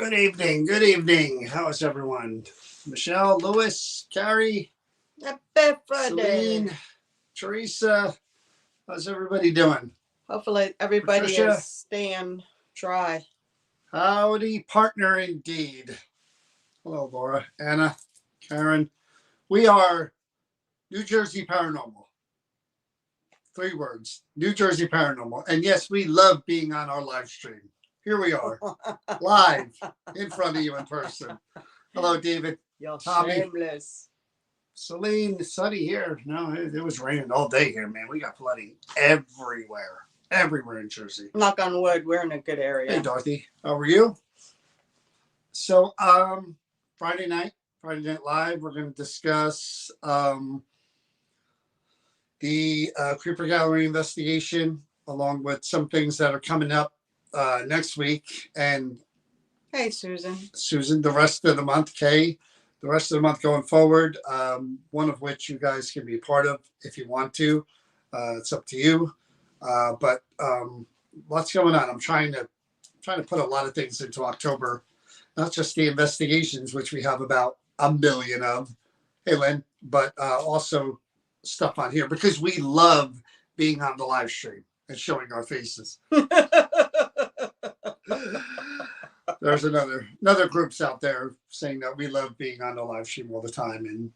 Good evening. Good evening. How is everyone? Michelle, Lewis, Carrie, Happy Celine, Friday. Teresa. How's everybody doing? Hopefully everybody is Patricia, staying dry. howdy, partner indeed. Hello, Laura, Anna, Karen. We are New Jersey Paranormal. 3 words. New Jersey Paranormal. And yes, we love being on our live stream. Here we are, live in front of you in person. Hello, David. You're Tommy. shameless. Celine, sunny here. No, it was raining all day here, man. We got flooding everywhere in Jersey. Knock on wood, we're in a good area. Hey, Dorothy, how are you? So, Friday Night Live, we're going to discuss the Creeper Gallery investigation, along with some things that are coming up next week. And Hey, Susan. the rest of the month, Kay. The rest of the month going forward, one of which you guys can be a part of if you want to. It's up to you. But what's going on? I'm trying to put a lot of things into October, not just the investigations, which we have about a million of. Hey, Lynn, but also stuff on here because we love being on the live stream and showing our faces. There's another groups out there saying that we love being on the live stream all the time and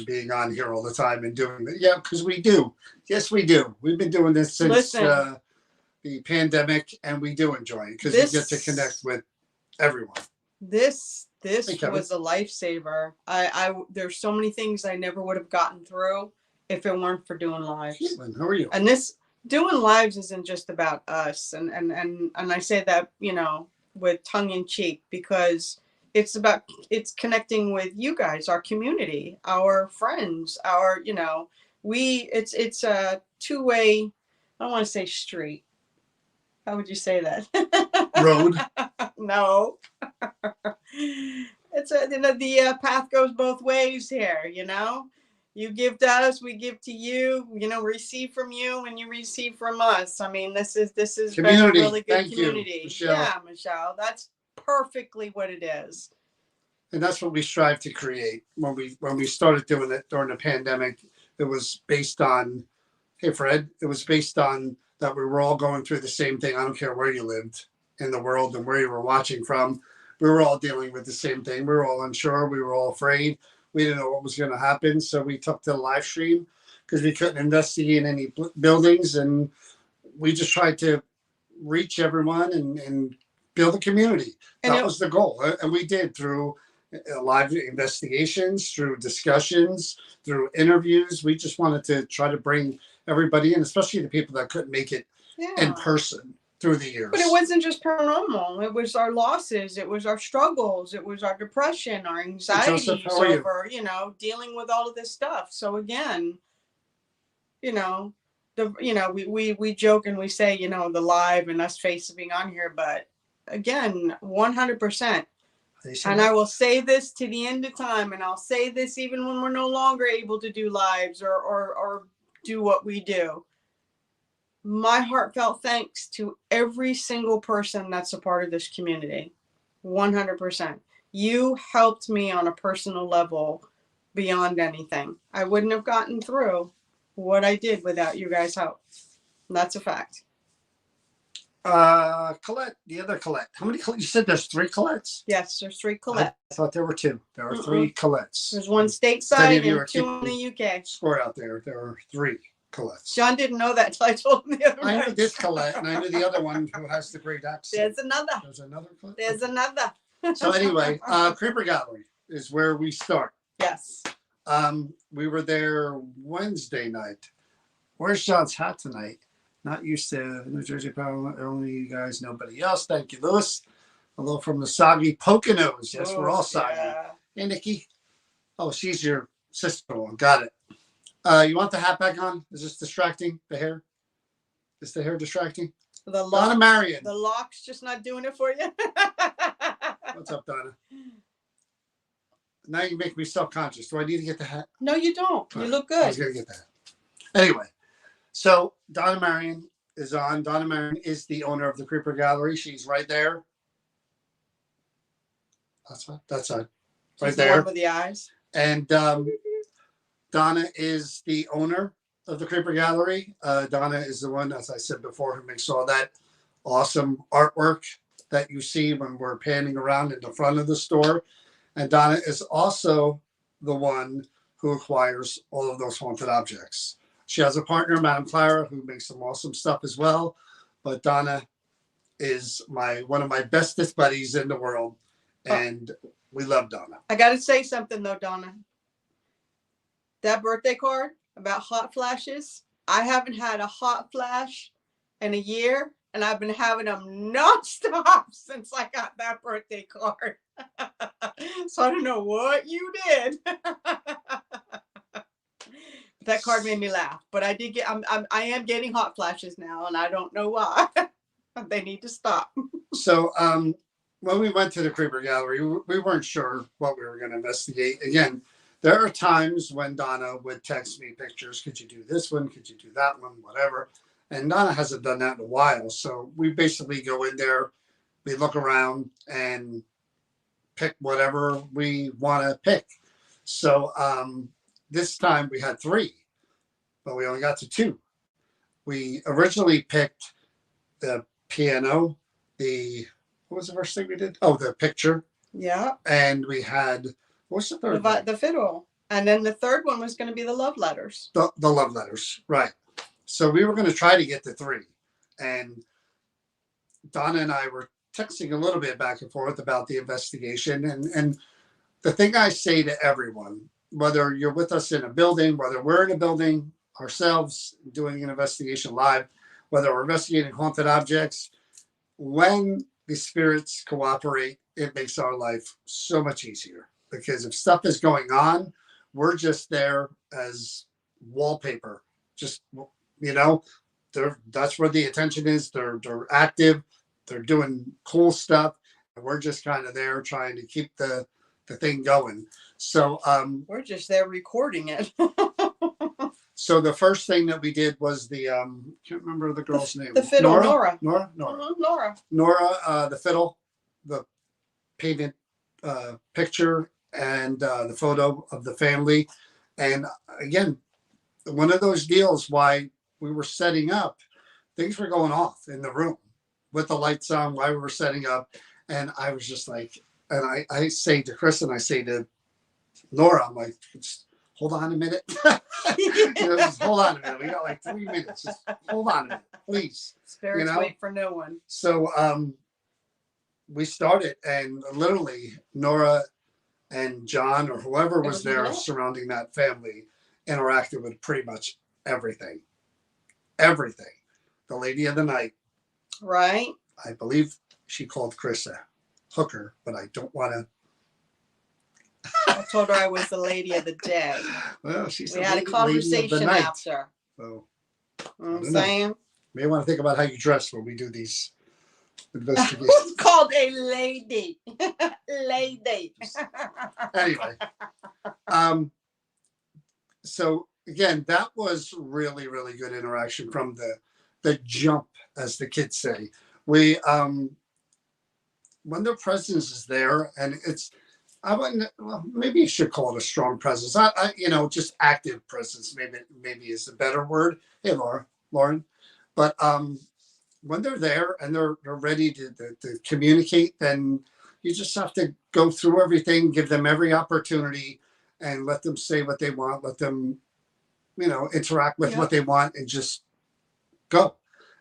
being on here all the time and doing it. Yeah, because we do. Yes, we do. We've been doing this since the pandemic, and we do enjoy it because we get to connect with everyone. This was a lifesaver. I there's so many things I never would have gotten through if it weren't for doing lives. Caitlin, how are you? And this doing lives isn't just about us, and I say that, with tongue in cheek, because it's connecting with you guys, our community, our friends, it's a two-way, I don't want to say street. How would you say that? Road. No. It's the path goes both ways here, You give to us, we give to you, receive from you, and you receive from us. I mean, this is been a really good Thank community. You, Michelle. Yeah, Michelle, that's perfectly what it is. And that's what we strive to create. When we started doing it during the pandemic, it was based on, hey, Fred, it was based on that we were all going through the same thing. I don't care where you lived in the world and where you were watching from. We were all dealing with the same thing. We were all unsure. We were all afraid. We didn't know what was going to happen. So we took to the live stream because we couldn't investigate any buildings. And we just tried to reach everyone and build a community. That was the goal. And we did through live investigations, through discussions, through interviews. We just wanted to try to bring everybody in, especially the people that couldn't make it in person through the years. But it wasn't just paranormal. It was our losses. It was our struggles. It was our depression, our anxieties over, dealing with all of this stuff. So again, we joke and we say, the live and us being on here, but again, 100%. And I will say this to the end of time, and I'll say this even when we're no longer able to do lives or do what we do. My heartfelt thanks to every single person that's a part of this community. 100%. You helped me on a personal level beyond anything. I wouldn't have gotten through what I did without you guys' help. That's a fact. Colette, the other Colette. How many Colettes? You said there's 3 Colettes? Yes, there's 3 Colettes. I thought there were 2. There are 3 Colettes. There's 1 stateside and 2 in the UK. Score out there. There are 3 Colettes. John didn't know that until I told him the other I knew this Colette, and I knew the other one who has the great accent. There's another. There's another Colette? There's another. So anyway, Creeper Gallery is where we start. Yes. We were there Wednesday night. Where's John's hat tonight? Not used to New Jersey Paranormal. Only you guys, nobody else. Thank you, Lewis. Hello from the soggy Poconos. Yes, we're all soggy. Yeah. Hey, Nikki. Oh, she's your sister-in-law. Got it. You want the hat back on? Is this distracting? The hair? Is the hair distracting? Donna Marion. The lock's just not doing it for you. What's up, Donna? Now you make me self-conscious. Do I need to get the hat? No, you don't. You look good. I was going to get that. Anyway, so Donna Marion is on. Donna Marion is the owner of the Creeper Gallery. She's right there. That's a She's right the one there. with the eyes. And Donna is the owner of the Creeper Gallery. Donna is the one, as I said before, who makes all that awesome artwork that you see when we're panning around in the front of the store. And Donna is also the one who acquires all of those haunted objects. She has a partner, Madame Clara, who makes some awesome stuff as well. But Donna is one of my bestest buddies in the world, and we love Donna. I got to say something though, Donna. That birthday card about hot flashes, I haven't had a hot flash in a year, and I've been having them nonstop since I got that birthday card. So I don't know what you did. That card made me laugh, but I did get. I am getting hot flashes now, and I don't know why. They need to stop. So when we went to the Creeper Gallery, we weren't sure what we were going to investigate. Again, there are times when Donna would text me pictures. Could you do this one? Could you do that one? Whatever. And Donna hasn't done that in a while. So we basically go in there, we look around and pick whatever we want to pick. So this time we had 3, but we only got to 2. We originally picked the piano, what was the first thing we did? Oh, the picture. Yeah. And we had, what's the third one? The fiddle. And then the third one was going to be the love letters. The love letters, right. So we were going to try to get the 3. And Donna and I were texting a little bit back and forth about the investigation. And the thing I say to everyone, whether you're with us in a building, whether we're in a building ourselves doing an investigation live, whether we're investigating haunted objects, when the spirits cooperate, it makes our life so much easier. Because if stuff is going on, we're just there as wallpaper. Just, that's where the attention is. They're active. They're doing cool stuff. And we're just kind of there trying to keep the thing going. So we're just there recording it. So the first thing that we did was the can't remember the girl's name. The fiddle, Nora. Nora. The fiddle, the painted picture, and the photo of the family. And again, one of those deals why we were setting up, things were going off in the room with the lights on while we were setting up. And I was just like, and I say to Chris and I say to Nora, I'm like, just hold on a minute. Just hold on a minute. We got like 3 minutes. Just hold on a minute, please. Spirits wait for no one. So we started, and literally Nora and John or whoever was there surrounding that family interacted with pretty much everything. Everything. The lady of the night. Right. I believe she called Chris a hooker, but I don't want to. I told her I was the lady of the day. Well, we had a conversation after. So, I'm saying. May want to think about how you dress when we do these investigations. It's called a lady. Lady. Anyway. So again, that was really, really good interaction from the jump, as the kids say. We when their presence is there, and I wouldn't. Well, maybe you should call it a strong presence. I just active presence. Maybe is a better word. Hey, Lauren. But when they're there and they're ready to communicate, then you just have to go through everything, give them every opportunity, and let them say what they want. Let them, interact with what they want, and just go.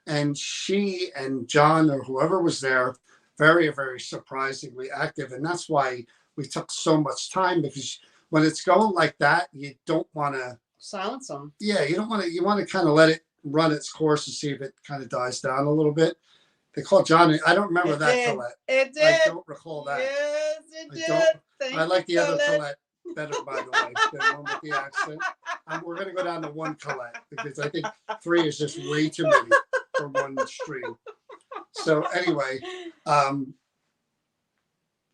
And she and John or whoever was there, very, very surprisingly active, and that's why we took so much time, because when it's going like that, you don't want to silence them. Yeah, you don't want to. You want to kind of let it run its course and see if it kind of dies down a little bit. They called Johnny. I don't remember that Colette. It did. I don't recall that. Yes, it did. I like the other Colette better, by the way, the one with the accent. We're going to go down to one Colette, because I think 3 is just way too many for one stream. So anyway,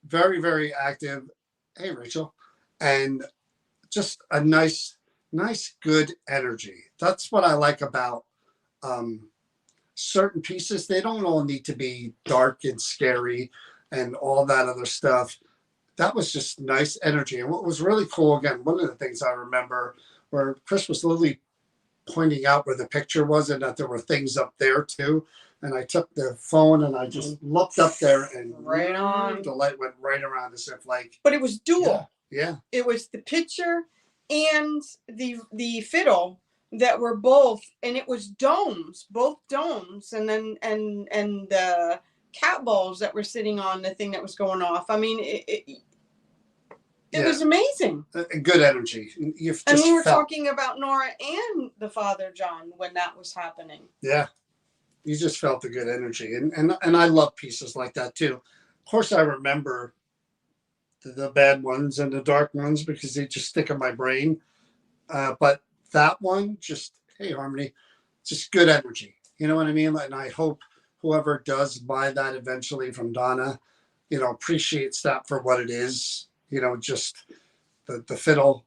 very, very active. Hey, Rachel. And just a nice, good energy. That's what I like about certain pieces. They don't all need to be dark and scary and all that other stuff. that was just nice energy. And what was really cool, again, one of the things I remember where Chris was literally pointing out where the picture was and that there were things up there too. And I took the phone and I just looked up there and right on. The light went right around as if like. But it was dual. Yeah. It was the picture and the fiddle that were both, and it was domes, both domes, and then and the cat balls that were sitting on the thing that was going off. I mean, it was amazing. Good energy. And we were talking about Nora and the Father John when that was happening. Yeah. You just felt the good energy. And I love pieces like that too. Of course, I remember the bad ones and the dark ones because they just stick in my brain. But that one, just, hey, Harmony, just good energy. You know what I mean? And I hope whoever does buy that eventually from Donna, you know, appreciates that for what it is. You know, just the fiddle,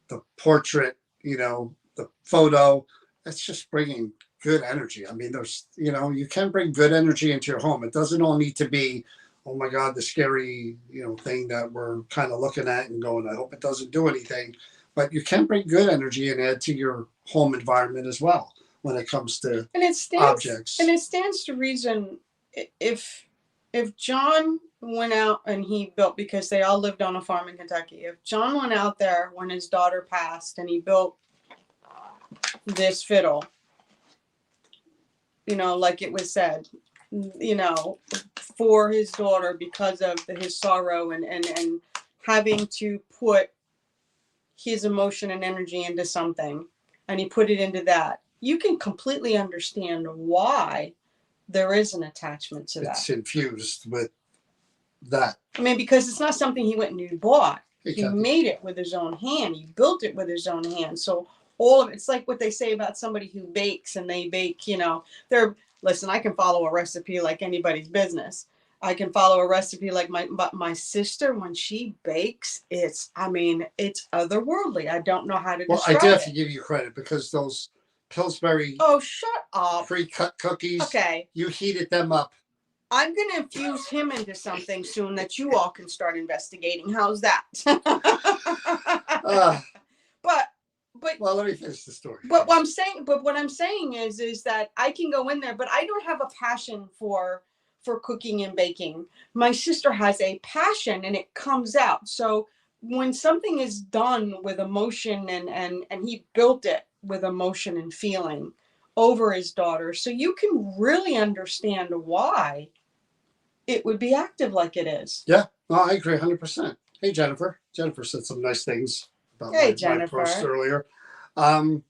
the portrait, you know, the photo. That's just bringing good energy. I mean, there's, you know, you can bring good energy into your home. It doesn't all need to be, oh my God, the scary, you know, thing that we're kind of looking at and going, I hope it doesn't do anything. But you can bring good energy and add to your home environment as well when it comes to objects. And it stands to reason if John went out and he built, because they all lived on a farm in Kentucky, if John went out there when his daughter passed and he built this fiddle, you know, like it was said, you know, for his daughter because of his sorrow and having to put his emotion and energy into something, and he put it into that, you can completely understand why there is an attachment to that. It's infused with that. I mean, because it's not something he went and bought. He made it with his own hand. He built it with his own hand. So all of it's like what they say about somebody who bakes, and they bake, you know, listen, I can follow a recipe like anybody's business. I can follow a recipe like my sister, when she bakes, it's otherworldly. I don't know how to describe it. Well, I do have to give you credit because those Pillsbury shut up. pre-cut cookies, okay, you heated them up. I'm going to infuse him into something soon that you all can start investigating. How's that? But well, let me finish the story. But what I'm saying is that I can go in there, but I don't have a passion for cooking and baking. My sister has a passion and it comes out. So when something is done with emotion and he built it with emotion and feeling over his daughter, so you can really understand why it would be active like it is. Yeah, no, I agree 100%. Hey, Jennifer. Jennifer said some nice things about my post earlier. Then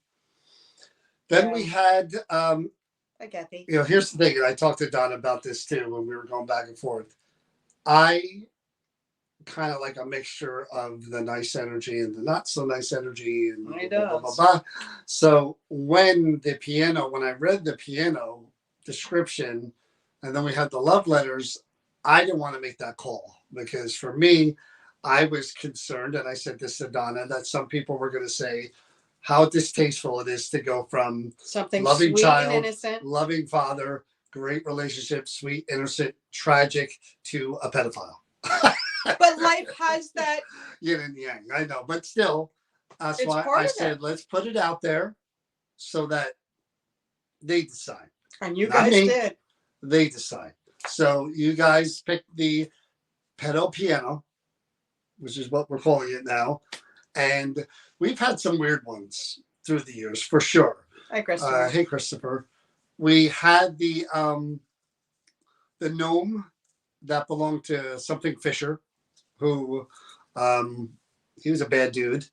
we had, Hi, Kathy. You know, here's the thing, and I talked to Don about this too when we were going back and forth. I kind of like a mixture of the nice energy and the not so nice energy and blah, blah, blah, blah. So when I read the piano description and then we had the love letters, I didn't want to make that call because for me, I was concerned, and I said this to Donna, that some people were going to say how distasteful it is to go from something loving sweet child, and innocent, loving father, great relationship, sweet, innocent, tragic, to a pedophile. But life has that yin and yang. I know, but still, that's why I said let's put it out there so that they decide. And you guys did. They decide. So you guys picked the pedo piano, which is what we're calling it now, and we've had some weird ones through the years for sure. Hi, Christopher. Hey, Christopher. We had the gnome that belonged to something Fisher, who he was a bad dude,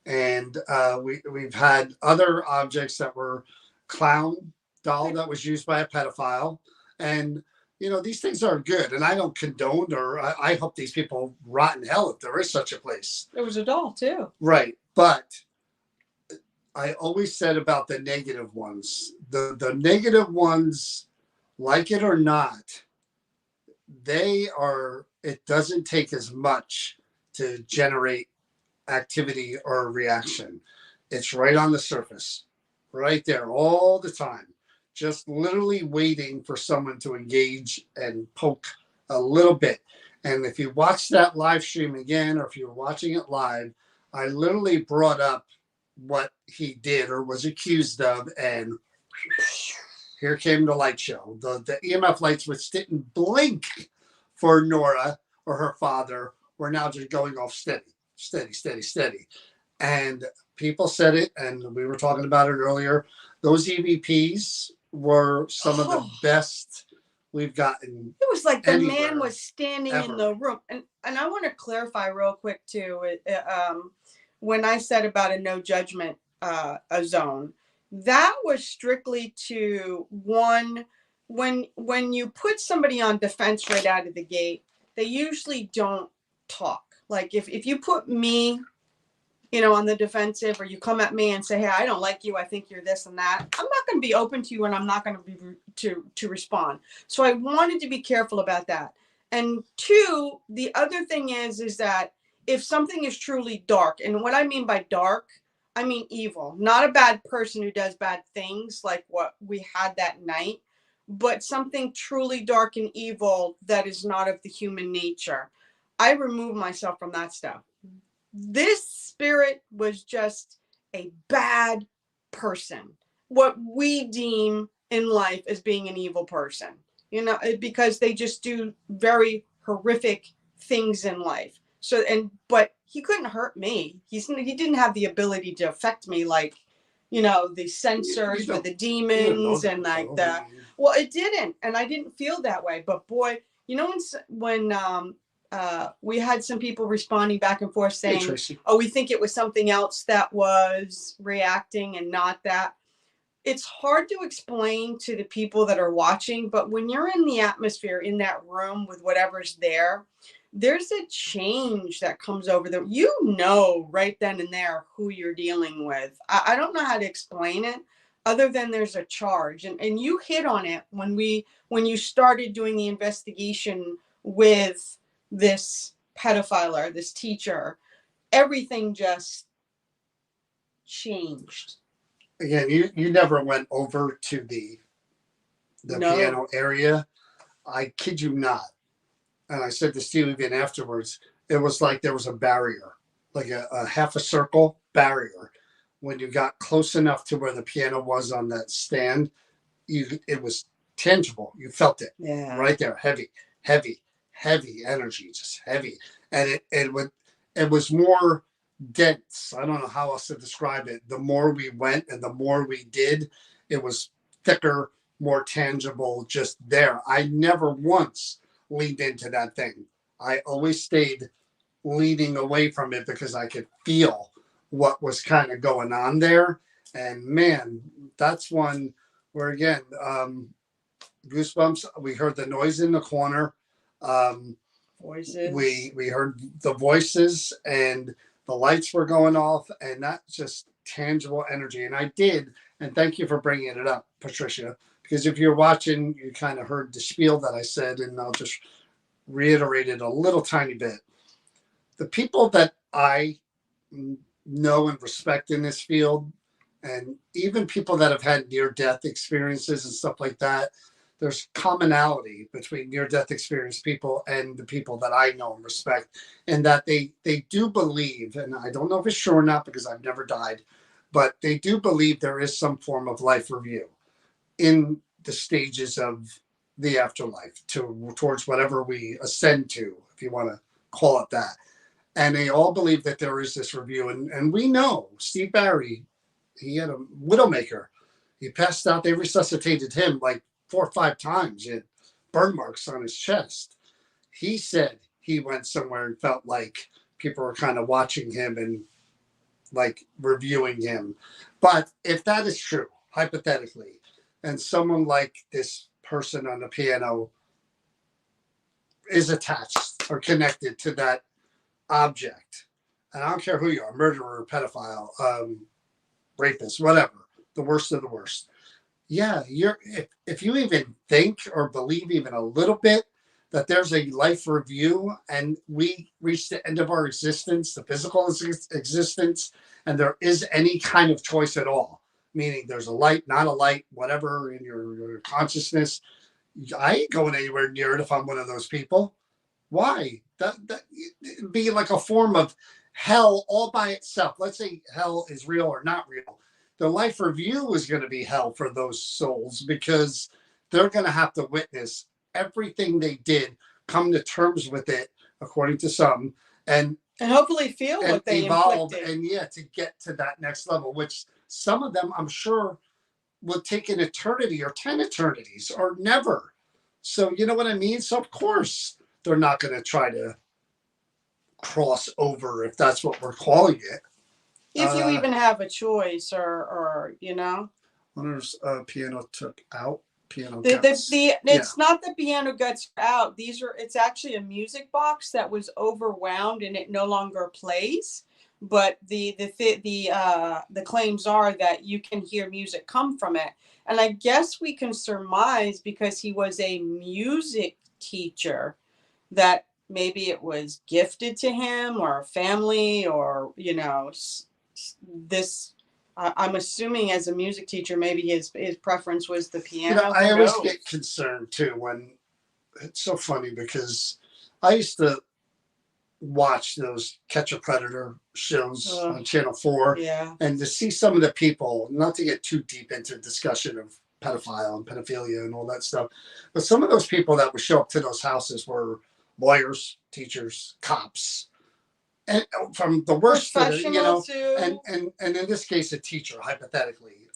and we've had other objects that were clown doll that was used by a pedophile, and you know these things are good, and I don't condone or I hope these people rot in hell if there is such a place. There was a doll too, right? But I always said about the negative ones, the negative ones, like it or not, it doesn't take as much to generate activity or reaction. It's right on the surface, right there all the time, just literally waiting for someone to engage and poke a little bit. And if you watch that live stream again, or if you're watching it live, I literally brought up what he did or was accused of, and here came the light show. The EMF lights, which didn't blink for Nora or her father, were now just going off steady, steady, steady, steady. And people said it, and we were talking about it earlier. Those EVPs were some of the best we've gotten. It was like the man was standing ever in the room. And I want to clarify real quick too. When I said about a no judgment a zone, that was strictly to one, when you put somebody on defense right out of the gate, they usually don't talk. Like if you put me, you know, on the defensive, or you come at me and say, hey, I don't like you, I think you're this and that, I'm not going to be open to you, and I'm not going to be to respond. So I wanted to be careful about that. And two, the other thing is that if something is truly dark, and what I mean by dark, I mean evil, not a bad person who does bad things like what we had that night, but something truly dark and evil that is not of the human nature, I remove myself from that stuff. This spirit was just a bad person, what we deem in life as being an evil person, you know, because they just do very horrific things in life. So, but he couldn't hurt me. He didn't have the ability to affect me like, you know, the sensors with the demons and like the, well, it didn't. And I didn't feel that way. But boy, you know, when we had some people responding back and forth saying, oh, we think it was something else that was reacting and not that. It's hard to explain to the people that are watching, but when you're in the atmosphere, in that room with whatever's there, there's a change that comes over them. You know right then and there who you're dealing with. I don't know how to explain it other than there's a charge. And you hit on it when you started doing the investigation with this pedophile or this teacher. Everything just changed. Again, you never went over to the piano area. I kid you not. And I said to Steve again afterwards, it was like there was a barrier, like a half a circle barrier. When you got close enough to where the piano was on that stand, it was tangible. You felt it right there, heavy, heavy, heavy energy, just heavy. And it was more dense. I don't know how else to describe it. The more we went and the more we did, it was thicker, more tangible, just there. I never once leaned into that thing. I always stayed leaning away from it because I could feel what was kind of going on there. And man, that's one where, again, goosebumps. We heard the noise in the corner. Voices. We heard the voices, and the lights were going off, and that's just tangible energy. And I did, and thank you for bringing it up, Patricia, because if you're watching, you kind of heard the spiel that I said, and I'll just reiterate it a little tiny bit. The people that I know and respect in this field, and even people that have had near-death experiences and stuff like that, there's commonality between near-death experienced people and the people that I know and respect, and that they do believe, and I don't know if it's sure or not because I've never died, but they do believe there is some form of life review in the stages of the afterlife towards whatever we ascend to, if you want to call it that. And they all believe that there is this review. And we know Steve Barry, he had a widowmaker. He passed out. They resuscitated him like 4 or 5 times. He had burn marks on his chest. He said he went somewhere and felt like people were kind of watching him and like reviewing him. But if that is true, hypothetically, and someone like this person on the piano is attached or connected to that object, and I don't care who you are, murderer, pedophile, rapist, whatever, the worst of the worst. Yeah, if you even think or believe even a little bit that there's a life review and we reach the end of our existence, the physical existence, and there is any kind of choice at all, meaning there's a light, not a light, whatever in your consciousness, I ain't going anywhere near it if I'm one of those people. Why? That it'd be like a form of hell all by itself. Let's say hell is real or not real. The life review is going to be hell for those souls because they're going to have to witness everything they did, come to terms with it, according to some, and And hopefully feel what they evolve, inflicted. and yeah, to get to that next level, which some of them, I'm sure, will take an eternity or 10 eternities or never. So, you know what I mean? So, of course, they're not going to try to cross over, if that's what we're calling it. If you even have a choice, or you know. Wonders piano took out. Piano It's not the piano guts out. It's actually a music box that was overwound and it no longer plays. But the claims are that you can hear music come from it. And I guess we can surmise, because he was a music teacher, that maybe it was gifted to him or family, or this. I'm assuming as a music teacher, maybe his preference was the piano. I always get concerned too when it's so funny, because I used to watch those Catch a Predator shows on Channel 4. Yeah. And to see some of the people, not to get too deep into discussion of pedophile and pedophilia and all that stuff, but some of those people that would show up to those houses were lawyers, teachers, cops, and from the worst to the, and in this case, a teacher, hypothetically,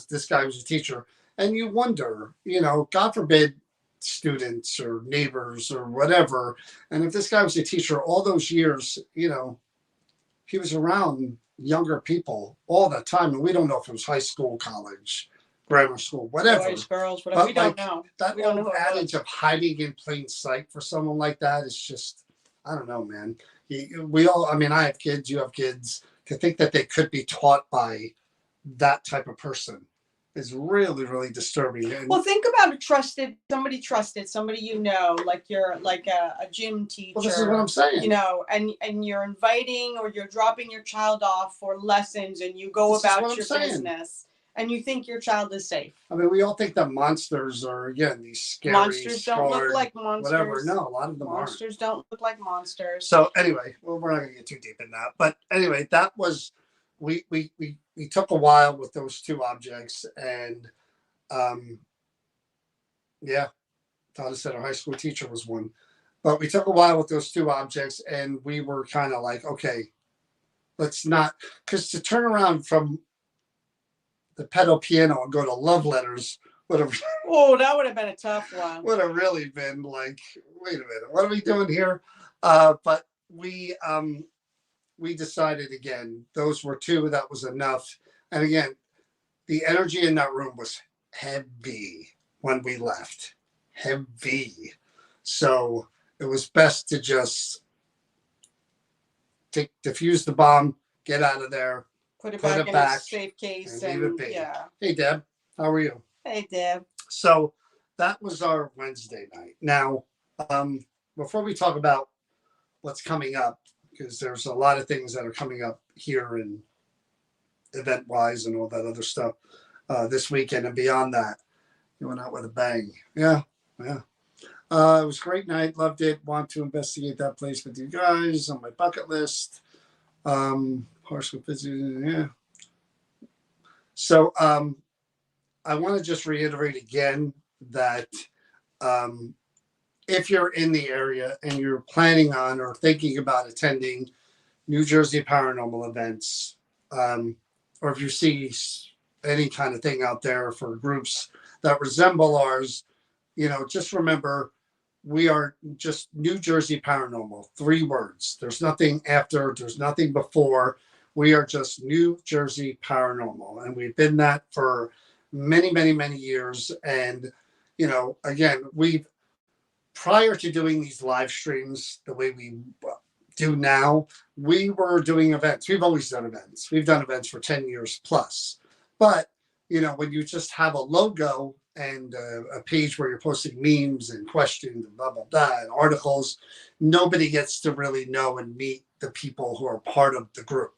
this guy was a teacher. And you wonder, God forbid, students or neighbors or whatever. And if this guy was a teacher all those years, he was around younger people all the time. And we don't know if it was high school, college, grammar school, whatever. Boys, girls, whatever. But we don't know. That old adage of hiding in plain sight for someone like that is just, I don't know, man. I have kids, you have kids. To think that they could be taught by that type of person is really, really disturbing. Well, think about somebody trusted, somebody like you're like a gym teacher. Well, this is what I'm saying. And you're inviting or you're dropping your child off for lessons, and you go about your business, and you think your child is safe. I mean, we all think that monsters are, again, these scary, monsters don't look like monsters. Whatever. No, a lot of them monsters don't look like monsters. So anyway, well, we're not going to get too deep in that. But anyway, that was, we took a while with those two objects, and Todd said our high school teacher was one. But we took a while with those two objects, and we were kind of like, okay, let's not, because to turn around from the pedal piano and go to love letters would have. Oh, that would have been a tough one. Would have really been like, wait a minute, what are we doing here? But we decided, again, those were two, that was enough. And again, the energy in that room was heavy when we left. Heavy. So it was best to just defuse the bomb, get out of there. Put it back in a safe case and leave it be. Yeah. Hey, Deb, how are you? Hey, Deb. So that was our Wednesday night. Now, before we talk about what's coming up, because there's a lot of things that are coming up here and event-wise and all that other stuff this weekend and beyond that. You went out with a bang. Yeah. It was a great night. Loved it. Want to investigate that place with you guys on my bucket list. Partial visit, yeah. So I want to just reiterate again that if you're in the area and you're planning on or thinking about attending New Jersey paranormal events, or if you see any kind of thing out there for groups that resemble ours, just remember, we are just New Jersey Paranormal. 3 words. There's nothing after. There's nothing before. We are just New Jersey Paranormal. And we've been that for many, many, many years. And, again, prior to doing these live streams the way we do now, we were doing events. We've always done events. We've done events for 10 years plus. But, when you just have a logo and a page where you're posting memes and questions and blah, blah, blah, and articles, nobody gets to really know and meet the people who are part of the group.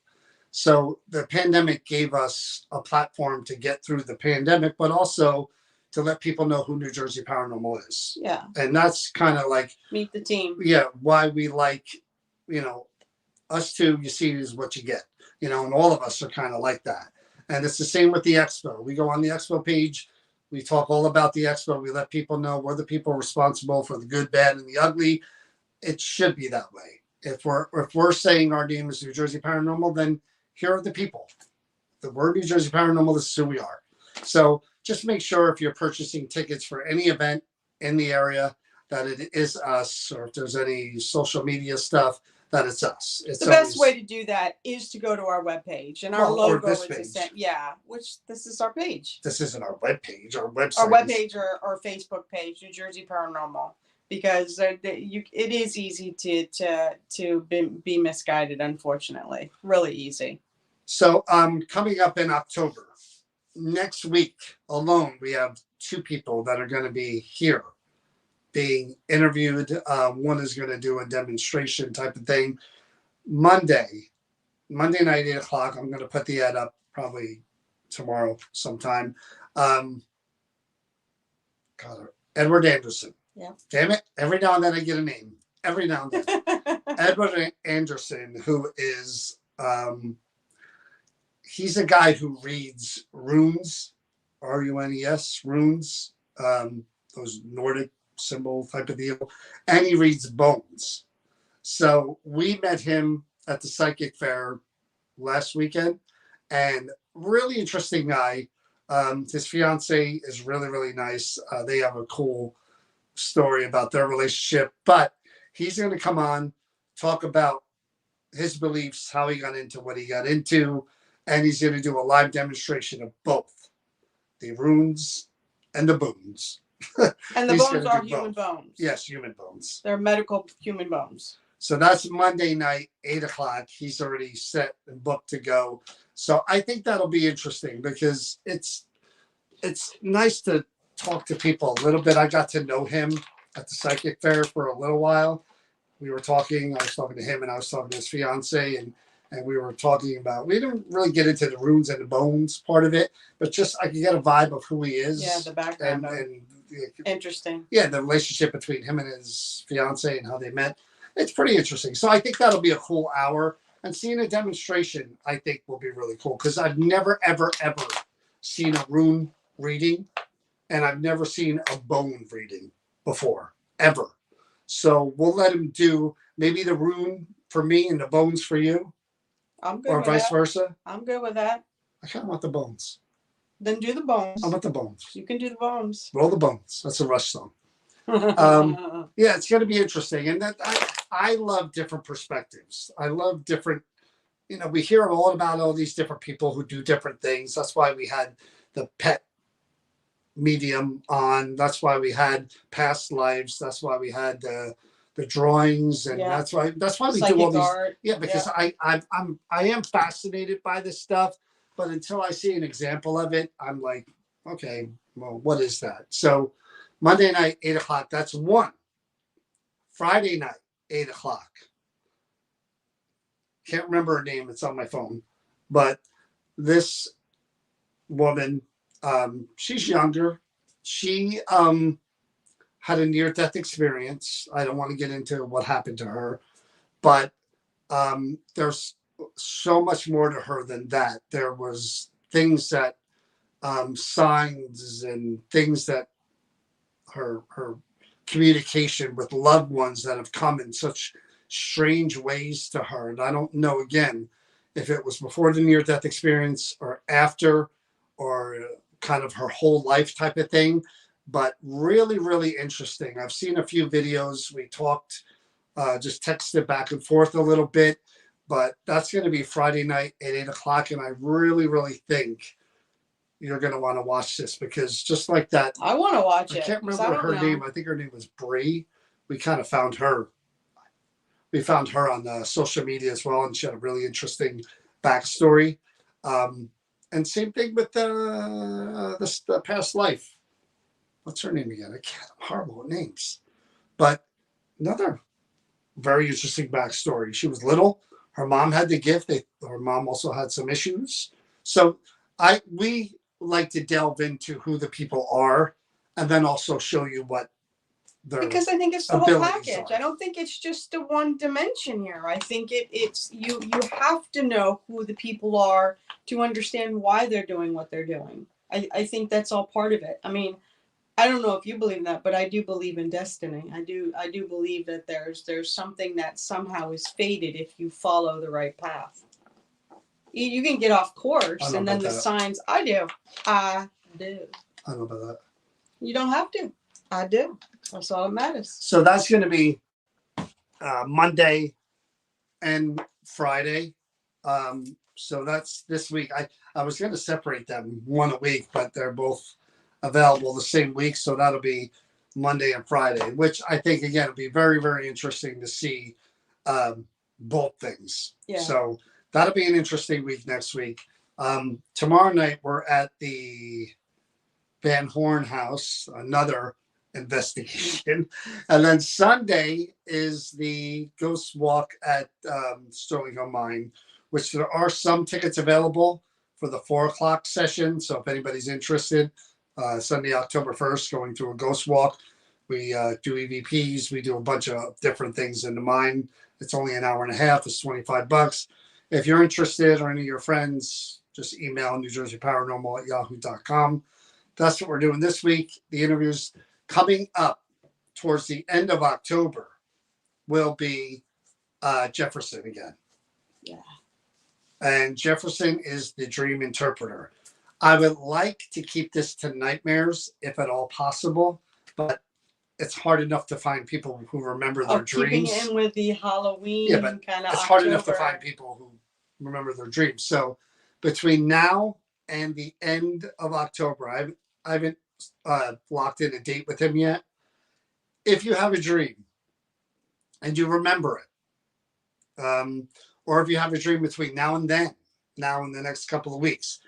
So the pandemic gave us a platform to get through the pandemic, but also to let people know who New Jersey Paranormal is. Yeah. And that's kind of like meet the team. Yeah, why we like, you know, us two, you see is what you get. You know, and all of us are kind of like that. And it's the same with the expo. We go on the expo page, we talk all about the expo, we let people know we're the people responsible for the good, bad, and the ugly. It should be that way. If we're saying our name is New Jersey Paranormal, then here are the people. The word New Jersey Paranormal, this is who we are. So just make sure if you're purchasing tickets for any event in the area that it is us, or if there's any social media stuff, that it's us. It's the best way to do that is to go to our webpage, and our logo is the same. Yeah, which this is our page. This isn't our webpage. Our website. Our webpage or Facebook page, New Jersey Paranormal, because it is easy to be misguided. Unfortunately, really easy. So coming up in October, next week alone, we have 2 people that are going to be here being interviewed. One is going to do a demonstration type of thing. Monday night, 8:00. I'm going to put the ad up probably tomorrow sometime. Edward Anderson. Yeah. Damn it. Every now and then I get a name. Every now and then. Edward Anderson, who is, he's a guy who reads runes, runes, runes, those Nordic symbol type of deal, and he reads bones. So we met him at the psychic fair last weekend, and really interesting guy. His fiance is really, really nice. They have a cool story about their relationship, but he's going to come on, talk about his beliefs, how he got into what he got into, and he's going to do a live demonstration of both the runes and the bones. And the bones are human bones. Yes, human bones. They're medical human bones. So that's Monday night, 8:00. He's already set and booked to go. So I think that'll be interesting because it's nice to talk to people a little bit. I got to know him at the psychic fair for a little while. We were talking. I was talking to him, and I was talking to his fiance, and we were talking about. We didn't really get into the runes and the bones part of it, but just I could get a vibe of who he is. Yeah, the background. And interesting. Yeah, the relationship between him and his fiance and how they met. It's pretty interesting. So I think that'll be a cool hour. And seeing a demonstration, I think, will be really cool because I've never, ever, ever seen a rune reading, and I've never seen a bone reading before, ever. So we'll let him do maybe the rune for me and the bones for you. I'm good or with vice that. versa. I'm good with that. I kind of want the bones. Then do the bones. I want the bones. You can do the bones. Roll the bones. That's a Rush song. Yeah, it's going to be interesting. And that I love different perspectives. I love different, we hear all about all these different people who do different things. That's why we had the pet medium on. That's why we had past lives. That's why we had the drawings, and that's why we Psychic do all these. art. Yeah, because I am fascinated by this stuff, but until I see an example of it, I'm like, okay, well, what is that? So Monday night, 8:00. That's one. Friday night, 8:00. Can't remember her name. It's on my phone. But this woman, she's younger. She had a near-death experience. I don't want to get into what happened to her, but there's so much more to her than that. There was things that, signs and things that her communication with loved ones that have come in such strange ways to her. And I don't know, again, if it was before the near-death experience or after, or kind of her whole life type of thing, but really, really interesting. I've seen a few videos. We talked, just texted back and forth a little bit, but that's going to be Friday night at 8:00. And I really, really think you're going to want to watch this because just like that. I want to watch it. I can't remember her name. I think her name was Bree. We kind of found her. We found her on social media as well, and she had a really interesting backstory. And same thing with the past life. What's her name again? I'm horrible with names. But another very interesting backstory. She was little. Her mom had the gift. Her mom also had some issues. So we like to delve into who the people are and then also show you what their because I think it's the whole abilities package. are. I don't think it's just the one dimension here. I think it's you have to know who the people are to understand why they're doing what they're doing. I think that's all part of it. I mean, I don't know if you believe in that, but I do believe in destiny. I do believe that there's something that somehow is fated if you follow the right path. You can get off course, and then the signs. I do. I do. I don't know about that. You don't have to. I do. That's all that matters. So that's going to be Monday and Friday. So that's this week. I was going to separate them one a week, but they're both available the same week. So that'll be Monday and Friday, which I think, again, will be very, very interesting to see both things. Yeah. So that'll be an interesting week next week. Tomorrow night, we're at the Van Horn house, another investigation. And then Sunday is the ghost walk at Sterling Hill Mine, which there are some tickets available for the 4:00 session. So if anybody's interested, Sunday, October 1st, going through a ghost walk. We do EVPs. We do a bunch of different things in the mine. It's only an hour and a half. It's $25. If you're interested or any of your friends, just email NewJerseyParanormal@yahoo.com. That's what we're doing this week. The interviews coming up towards the end of October will be Jefferson again. Yeah. And Jefferson is the dream interpreter. I would like to keep this to nightmares if at all possible, but it's hard enough to find people who remember their dreams. Keeping in with the Halloween kind of it's hard enough to find people who remember their dreams. So between now and the end of October, I haven't locked in a date with him yet. If you have a dream and you remember it, or if you have a dream between now and then, now in the next couple of weeks,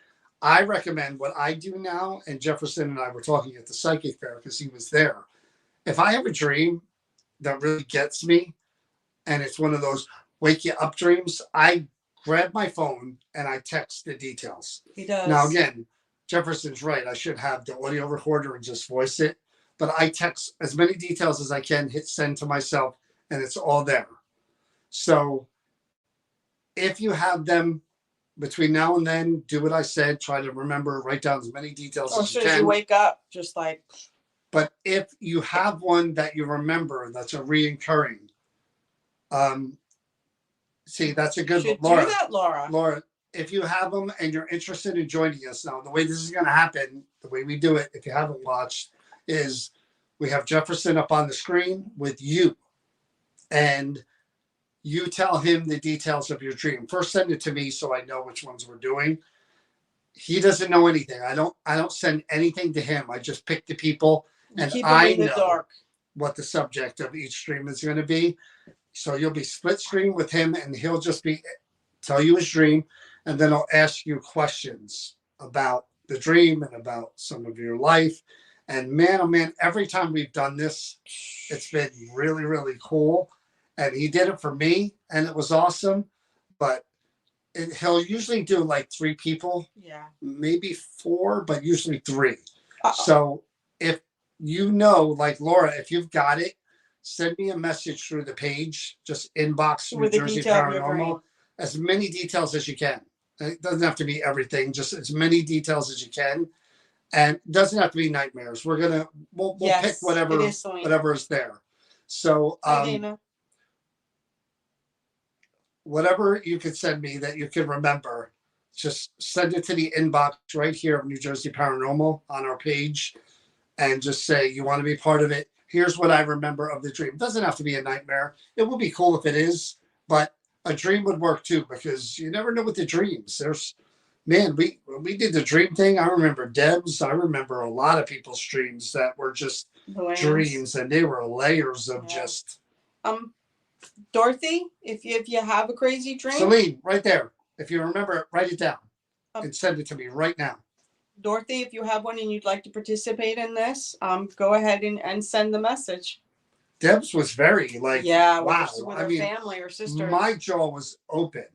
I recommend what I do now, and Jefferson and I were talking at the psychic fair because he was there. If I have a dream that really gets me, and it's one of those wake you up dreams, I grab my phone and I text the details. He does. Now, again, Jefferson's right. I should have the audio recorder and just voice it. But I text as many details as I can, hit send to myself, and it's all there. So if you have them between now and then, do what I said. Try to remember, write down as many details as you can. Or as you wake up, just like. But if you have one that you remember that's a reoccurring, see, that's a good one. Laura, do that, Laura. Laura, if you have them and you're interested in joining us now, the way this is going to happen, the way we do it, if you haven't watched, is we have Jefferson up on the screen with you. And you tell him the details of your dream. First, send it to me so I know which ones we're doing. He doesn't know anything. I don't send anything to him. I just pick the people, and I know what the subject of each stream is going to be. So you'll be split screen with him, and he'll just tell you his dream, and then I'll ask you questions about the dream and about some of your life. And man, oh man, every time we've done this, it's been really, really cool. And he did it for me, and it was awesome. But he'll usually do like 3 people, maybe 4, but usually 3. So if you know, like Laura, if you've got it, send me a message through the page. Just inbox New Jersey Paranormal. As many details as you can. It doesn't have to be everything, just as many details as you can. And it doesn't have to be nightmares. We'll pick whatever is there. So whatever you could send me that you can remember, just send it to the inbox right here of New Jersey Paranormal on our page, and just say you want to be part of it. Here's what I remember of the dream. It doesn't have to be a nightmare. It would be cool if it is, but a dream would work too, because you never know with the dreams. When we did the dream thing, I remember Deb's. I remember a lot of people's dreams that were just dreams, and they were layers of just. Dorothy, if you have a crazy dream, Celine, right there. If you remember it, write it down and send it to me right now. Dorothy, if you have one and you'd like to participate in this, go ahead and send the message. Deb's was very wow. With her family or sister. My jaw was open.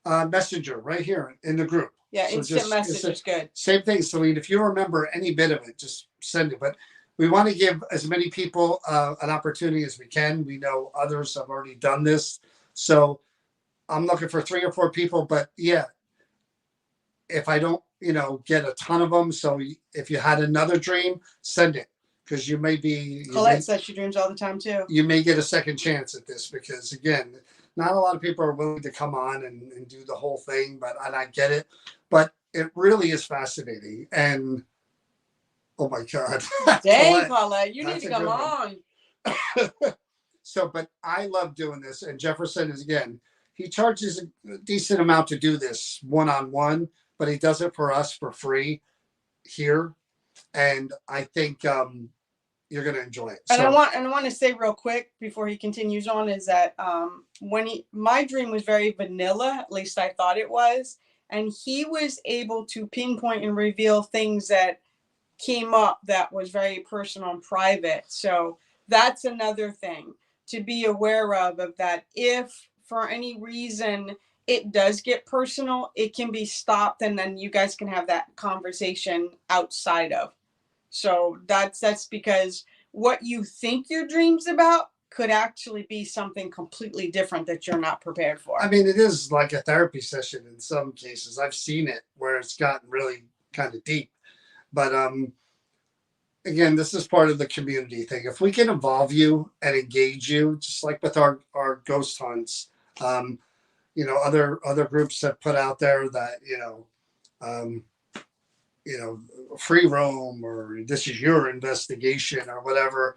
Messenger right here in the group. Yeah, So instant just message is good. same thing, Celine. If you remember any bit of it, just send it. But we want to give as many people an opportunity as we can. We know others have already done this, so I'm looking for 3 or 4 people. But yeah, if I don't, get a ton of them, so if you had another dream, send it, because Colette says she dreams all the time too. you may get a second chance at this, because again, not a lot of people are willing to come on and do the whole thing, and I get it, but it really is fascinating. And oh my God. Dang, Colette, you need to come on. So, but I love doing this. And Jefferson is, again, he charges a decent amount to do this one-on-one, but he does it for us for free here. And I think you're going to enjoy it. And I want to say real quick before he continues on is that my dream was very vanilla, at least I thought it was, and he was able to pinpoint and reveal things that came up that was very personal and private. So that's another thing to be aware of that if for any reason it does get personal, it can be stopped, and then you guys can have that conversation outside of. So that's because what you think your dream's about could actually be something completely different that you're not prepared for. I mean, it is like a therapy session in some cases. I've seen it where it's gotten really kind of deep. But again, this is part of the community thing. If we can involve you and engage you, just like with our ghost hunts, other groups have put out there that free roam, or this is your investigation or whatever.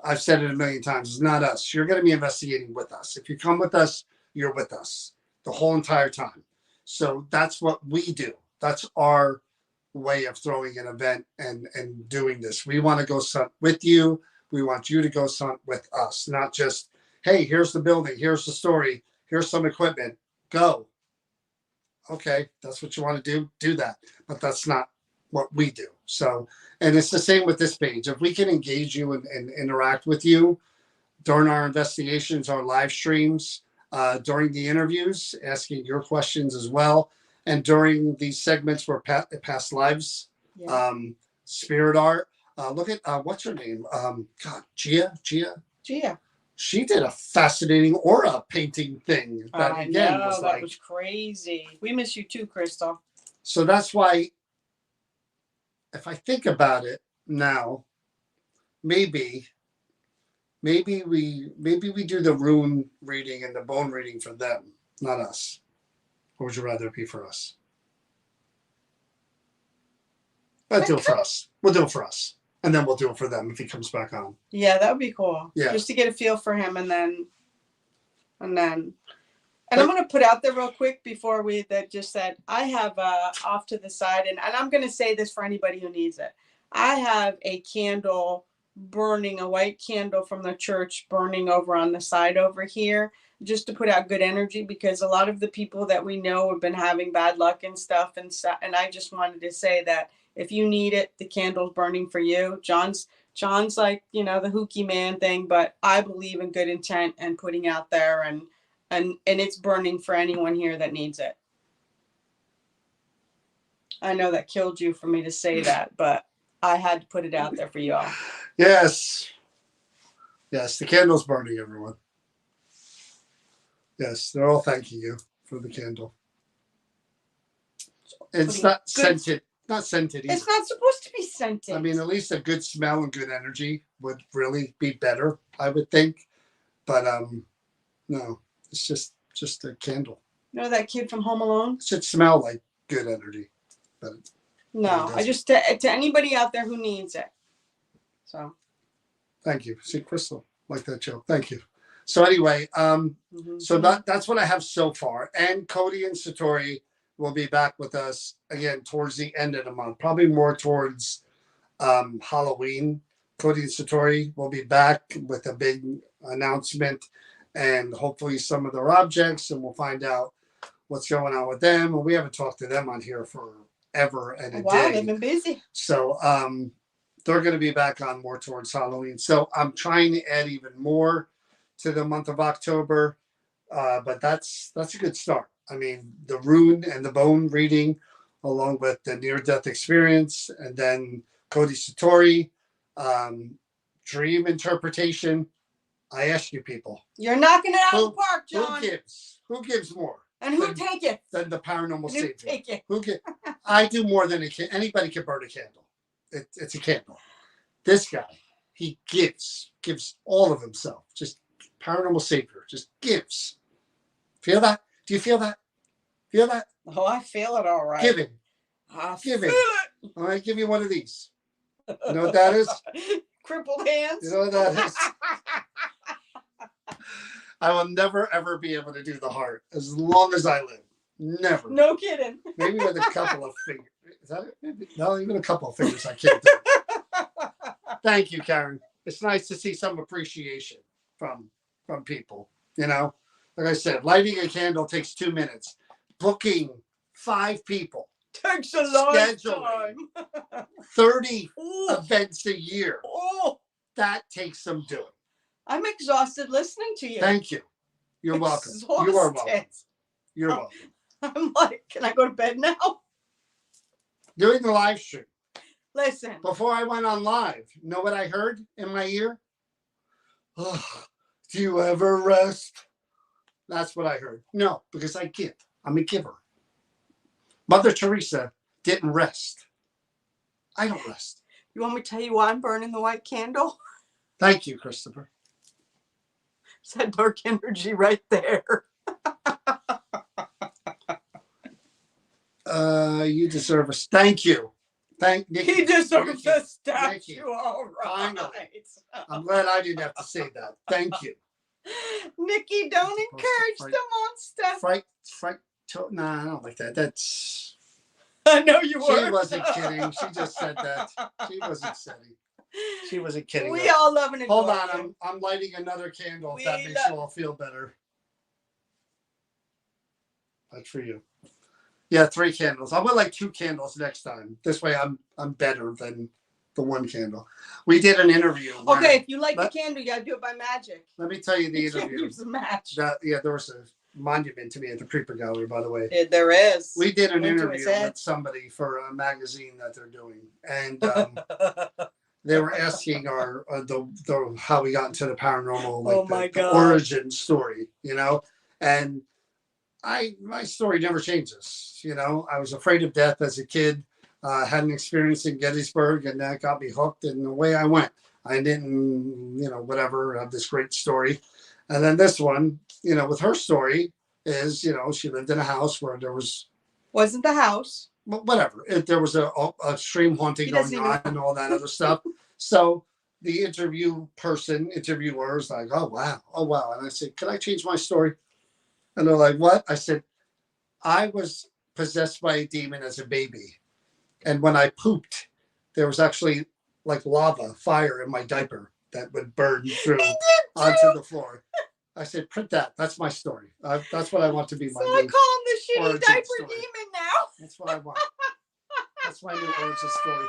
I've said it a million times. It's not us. You're going to be investigating with us. If you come with us, you're with us the whole entire time. So that's what we do. That's our way of throwing an event and doing this. We want to go hunt with you. We want you to go hunt with us, not just, hey, here's the building, here's the story, here's some equipment, go. Okay, that's what you want to do that. But that's not what we do. So, and it's the same with this page. If we can engage you and interact with you during our investigations, our live streams, during the interviews, asking your questions as well, and during these segments where past lives, spirit art. Look at what's her name? Gia. She did a fascinating aura painting thing. That again was that was crazy. We miss you too, Crystal. So that's why, if I think about it now, maybe we do the rune reading and the bone reading for them, not us. Or would you rather it be for us? We'll do it for us. And then we'll do it for them if he comes back on. Yeah, that would be cool. Yeah. Just to get a feel for him, and I'm going to put out there real quick before that just said, I have off to the side, and I'm going to say this for anybody who needs it. I have a candle burning, a white candle from the church burning over on the side over here, just to put out good energy, because a lot of the people that we know have been having bad luck and stuff. And I just wanted to say that if you need it, the candle's burning for you. John's like, the hooky man thing, but I believe in good intent and putting out there, and it's burning for anyone here that needs it. I know that killed you for me to say that, but I had to put it out there for you all. Yes, the candle's burning, everyone. Yes, they're all thanking you for the candle. It's not scented. Not scented either. It's not supposed to be scented. I mean, at least a good smell and good energy would really be better, I would think. But no, it's just a candle. You know that kid from Home Alone? It should smell like good energy. But no, I just to anybody out there who needs it. So. Thank you. See, Crystal, like that joke. Thank you. So anyway, so that's what I have so far. And Cody and Satori will be back with us again towards the end of the month, probably more towards Halloween. Cody and Satori will be back with a big announcement and hopefully some of their objects, and we'll find out what's going on with them. And we haven't talked to them on here forever and a day. Wow, they've been busy. So they're going to be back on more towards Halloween. So I'm trying to add even more to the month of October, but that's a good start. I mean, the rune and the bone reading along with the near-death experience, and then Cody Satori, dream interpretation. I ask you people. You're knocking it out of the park, John. Who gives more? And who take it? Than the paranormal savior. Who take it? I do more than anybody can burn a candle. It's a candle. This guy, he gives all of himself. Just paranormal savior. Just gives. Feel that? Do you feel that? Feel that? Oh, I feel it all right. Giving. Giving. All right, give you one of these. You know what that is? Crippled hands. You know what that is? I will never, ever be able to do the heart as long as I live. Never. No kidding. Maybe with a couple of fingers. Is that it? Maybe, no, even a couple of fingers I can't do. Thank you, Karen. It's nice to see some appreciation from people. You know, like I said, lighting a candle takes 2 minutes. Booking 5 people takes a long time. 30 events a year. That takes some doing. I'm exhausted listening to you. Thank you. You're welcome. You are welcome. You're welcome. I'm like, can I go to bed now? Doing the live stream. Listen. Before I went on live, you know what I heard in my ear? Oh, do you ever rest? That's what I heard. No, because I give. I'm a giver. Mother Teresa didn't rest. I don't rest. You want me to tell you why I'm burning the white candle? Thank you, Christopher. It's that dark energy right there. You deserve a thank you. Thank Nikki. He deserves a statue. All right. Finally. I'm glad I didn't have to say that. Thank you. Nikki, don't encourage the monster. No, I don't like that. That's. I know you were. She wasn't kidding. She just said that. She wasn't kidding. She wasn't kidding. We all love and enjoy. Hold on, I'm lighting another candle. If that makes you all feel better. That's for you. Yeah, 3 candles. I'll put like 2 candles next time. This way, I'm better than the 1 candle. We did an interview. Okay, if you light the candle, you gotta do it by magic. Let me tell you the interview. Can't use a match. There was a monument to me at the Creeper Gallery, by the way. There is. We did an interview with somebody for a magazine that they're doing, and they were asking our how we got into the paranormal, like the origin story, you know, and my story never changes. You know, I was afraid of death as a kid. Had an experience in Gettysburg, and that got me hooked, and away I went. I didn't, whatever, have this great story. And then this one, with her story is, she lived in a house where there wasn't the house. Whatever. There was a stream haunting going on and all that other stuff. So the interviewer is like, oh, wow. And I said, can I change my story? And they're like, what? I said, I was possessed by a demon as a baby. And when I pooped, there was actually like fire in my diaper that would burn through onto the floor. I said, print that. That's my story. That's what I want to be my new. So I call him the shitty diaper story. Demon now. That's what I want. That's my new origin story.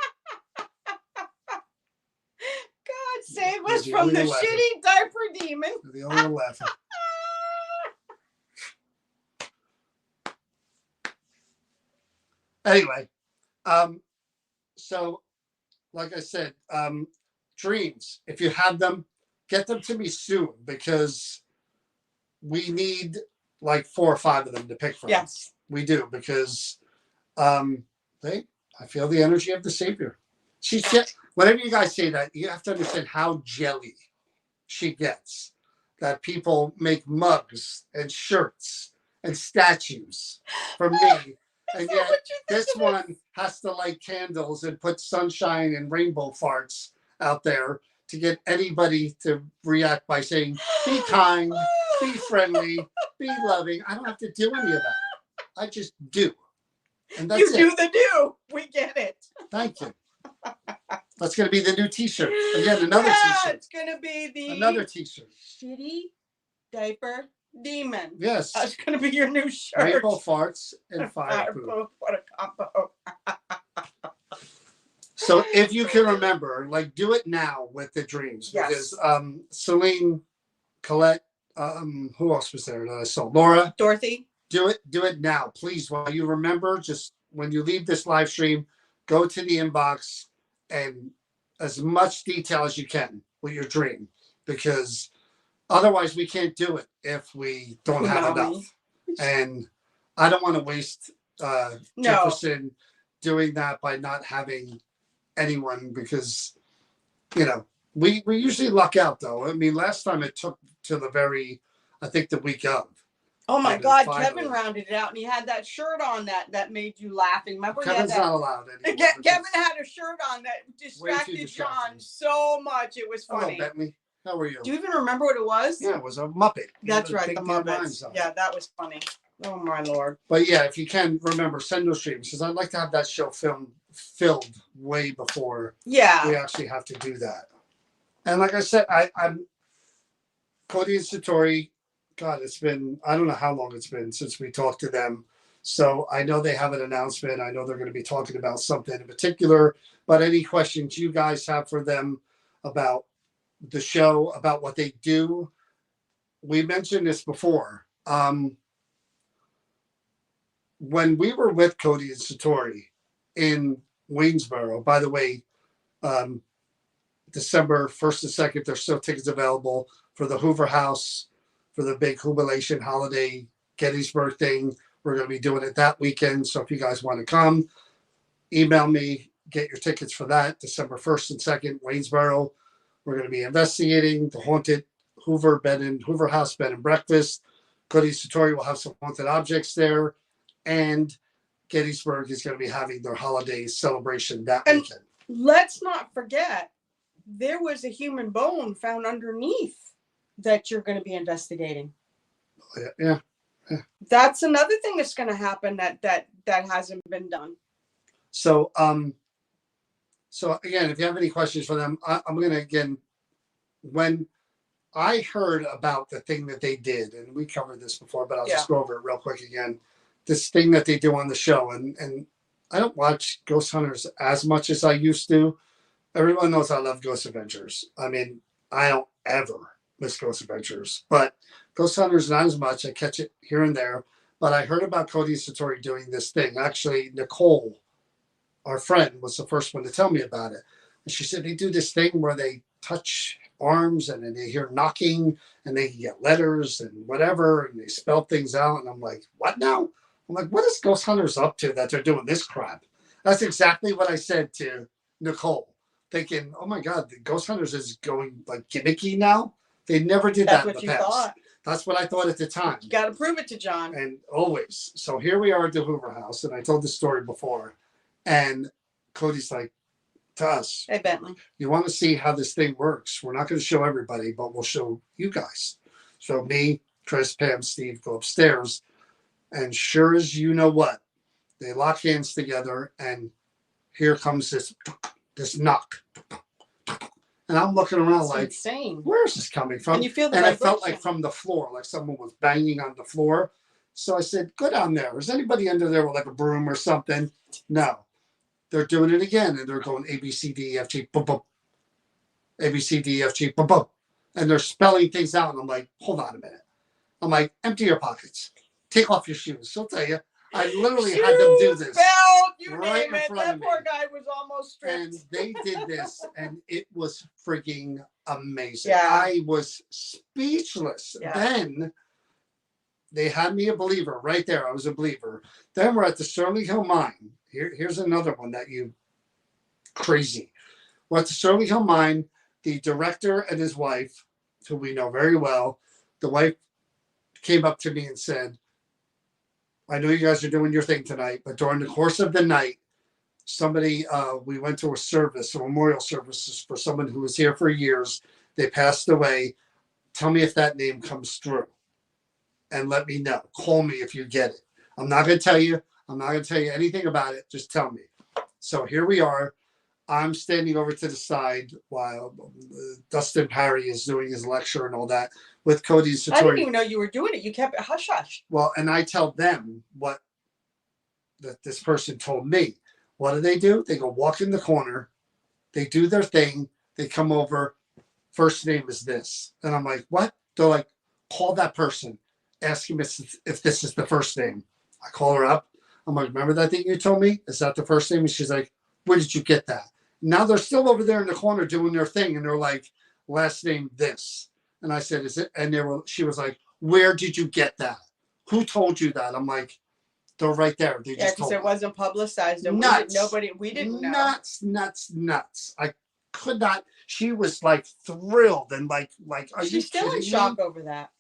God save us from the shitty diaper demon. You're the only one laughing. Anyway, so like I said, dreams, if you have them, get them to me soon, because we need like 4 or 5 of them to pick from. Yes, we do, because I feel the energy of the Savior. Whenever you guys say that, you have to understand how jelly she gets. That people make mugs and shirts and statues from me. And yet this one has to light candles and put sunshine and rainbow farts out there to get anybody to react by saying, be kind, be friendly, be loving. I don't have to do any of that. I just do. And that's You do the do. We get it. Thank you. That's going to be the new t-shirt. Again, another t-shirt. It's going to be another t-shirt. Shitty diaper demon. Yes. That's going to be your new shirt. Rainbow farts and fire poop. What a combo. So if you can remember, like, do it now with the dreams. Yes. Because Celine, Colette, who else was there that I saw? Laura. Dorothy. Do it now. Please, while you remember, just when you leave this live stream, go to the inbox and as much detail as you can with your dream, because otherwise we can't do it if we don't have enough. And I don't want to waste Jefferson doing that by not having anyone, because we usually luck out though. I mean, last time it took to I think the week of. Oh my God, Kevin rounded it out, and he had that shirt on that made you laughing. Remember, Kevin's not allowed anymore. Kevin had a shirt on that distracted John so much. It was funny. Hello, Bentley. How are you? Do you even remember what it was? Yeah, it was a Muppet. That's right, the Muppets. Yeah, that was funny. Oh my Lord. But yeah, if you can remember, send those streams, because I'd like to have that show filled way before we actually have to do that. And like I said, I'm Cody and Satori. God, it's been, I don't know how long it's been since we talked to them. So I know they have an announcement. I know they're going to be talking about something in particular, but any questions you guys have for them about the show, about what they do, we mentioned this before. When we were with Cody and Satori in Waynesboro, by the way, December 1st and 2nd, there's still tickets available for the Hoover House, for the big jubilation holiday Gettysburg thing. We're going to be doing it that weekend. So if you guys want to come, email me, get your tickets for that. December 1st and 2nd, Waynesboro. We're going to be investigating the haunted Hoover House bed and breakfast. Cody Satori will have some haunted objects there. And Gettysburg is going to be having their holiday celebration that weekend. Let's not forget, there was a human bone found underneath that you're going to be investigating. Yeah. That's another thing that's going to happen that hasn't been done. So again, if you have any questions for them, I'm going to, when I heard about the thing that they did, and we covered this before, but I'll just go over it real quick again. This thing that they do on the show, and I don't watch Ghost Hunters as much as I used to. Everyone knows I love Ghost Adventures. I mean, I don't ever miss Ghost Adventures, but Ghost Hunters not as much. I catch it here and there, but I heard about Cody Satori doing this thing. Actually, Nicole, our friend, was the first one to tell me about it. And she said they do this thing where they touch arms and then they hear knocking and they get letters and whatever, and they spell things out. And I'm like, what now? I'm like, what is Ghost Hunters up to that they're doing this crap? That's exactly what I said to Nicole, thinking, oh my God, the Ghost Hunters is going like gimmicky now. They never did that in the past. Thought. That's what I thought at the time. You got to prove it to John. And always. So here we are at the Hoover House, and I told the story before. And Cody's like, to us, hey, Bentley, you want to see how this thing works? We're not going to show everybody, but we'll show you guys. So me, Chris, Pam, Steve go upstairs. And sure as you know what, they lock hands together, and here comes this knock. And I'm looking around like, insane. Where is this coming from? And you feel the vibration. I felt like from the floor, like someone was banging on the floor. So I said, go down there. Is anybody under there with like a broom or something? No. They're doing it again, and they're going A, B, C, D, E, F, G, boom, boom. A, B, C, D, E, F, G, boom, boom. And they're spelling things out, and I'm like, hold on a minute. I'm like, empty your pockets. Take off your shoes. She'll tell you. I literally had them do this. Belt, you name it. That poor guy was almost stripped. And they did this, and it was freaking amazing. Yeah. I was speechless. Yeah. Then they had me a believer right there. I was a believer. Then we're at the Sterling Hill Mine. Here's another one that you crazy. We're at the Sterling Hill Mine. The director and his wife, who we know very well, the wife came up to me and said, I know you guys are doing your thing tonight, but during the course of the night, somebody, we went to a memorial service for someone who was here for years. They passed away. Tell me if that name comes through and let me know. Call me if you get it. I'm not going to tell you. I'm not going to tell you anything about it. Just tell me. So here we are. I'm standing over to the side while Dustin Parry is doing his lecture and all that with Cody Satori. I didn't even know you were doing it. You kept it hush hush. Well, and I tell them what that this person told me. What do? They go walk in the corner. They do their thing. They come over. First name is this. And I'm like, what? They're like, call that person. Ask him if this is the first name. I call her up. I'm like, remember that thing you told me? Is that the first name? And she's like, where did you get that? Now they're still over there in the corner doing their thing. And they're like, last name this. And I said, is it? And she was like, where did you get that? Who told you that? I'm like, they're right there. They just because told it wasn't publicized. And nuts. We didn't know. Nuts. I could not. She was like thrilled and like, are She's you still in kidding shock me? over that.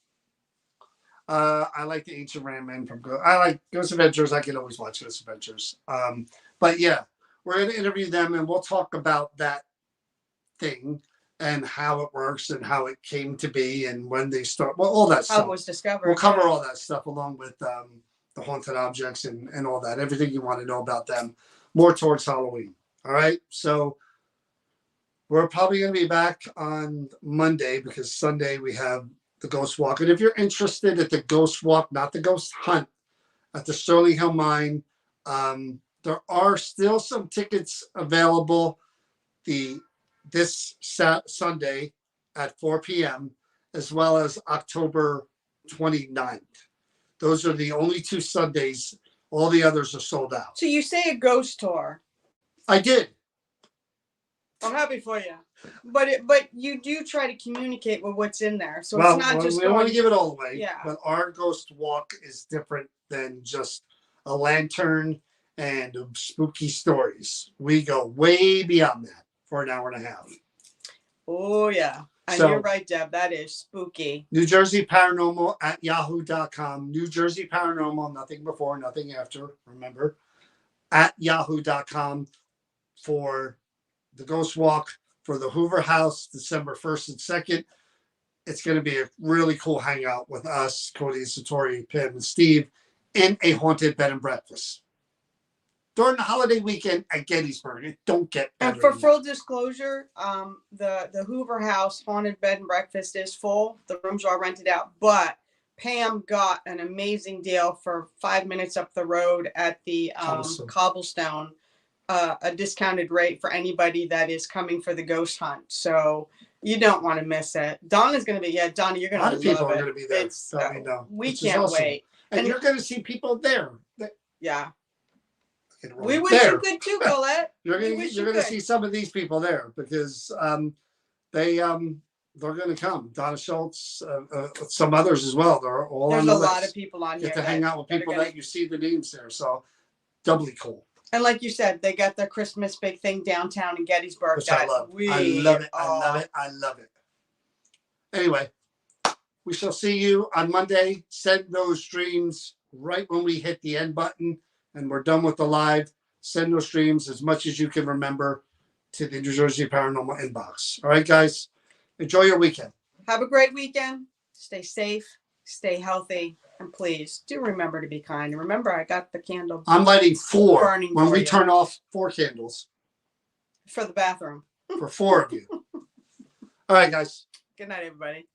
I like the Ancient Ram Man from I like Ghost Adventures. I can always watch Ghost Adventures. But yeah, we're going to interview them and we'll talk about that thing and how it works and how it came to be and when they start. Well, all that stuff. How it was discovered. We'll cover all that stuff along with the haunted objects and all that. Everything you want to know about them. More towards Halloween. All right. So we're probably going to be back on Monday because Sunday we have the Ghost Walk. And if you're interested at the Ghost Walk, not the Ghost Hunt, at the Sterling Hill Mine, there are still some tickets available this Sunday at 4 p.m. as well as October 29th. Those are the only 2 Sundays. All the others are sold out. So you say a ghost tour. I did. I'm happy for you. But you do try to communicate with what's in there. So Well, it's not just we don't want to give it all away. Yeah. But our Ghost Walk is different than just a lantern and spooky stories. We go way beyond that for an hour and a half. Oh, yeah. And So, you're right, Deb. That is spooky. New Jersey Paranormal at yahoo.com. New Jersey Paranormal, nothing before, nothing after, remember, at yahoo.com for the Ghost Walk for the Hoover House, December 1st and 2nd. It's going to be a really cool hangout with us, Cody, Satori, Pam, and Steve, in a haunted bed and breakfast. During the holiday weekend at Gettysburg. It don't get better. And for full disclosure, the Hoover House haunted bed and breakfast is full. The rooms are rented out, but Pam got an amazing deal for 5 minutes up the road at the Cobblestone, a discounted rate for anybody that is coming for the ghost hunt. So you don't want to miss it. Donna's going to be, Donna, you're going to love it. A lot of people are going to be there. We can't wait. And you're going to see people there. Yeah. We wish you could too, Colette. You're going to see some of these people there because they're going to come. Donna Schultz, some others as well. They're all There's on the list. There's a lot of people on here. Get to hang out with people that you see the names there. So doubly cool. And like you said, they got their Christmas big thing downtown in Gettysburg. Which I love. I love it. Anyway, we shall see you on Monday. Send those streams right when we hit the end button and we're done with the live. Send those streams as much as you can remember to the New Jersey Paranormal inbox. All right, guys. Enjoy your weekend. Have a great weekend. Stay safe. Stay healthy. And please do remember to be kind. And remember, I got the candle. I'm lighting 4 when we turn off 4 candles. For the bathroom. For 4 of you. All right, guys. Good night, everybody.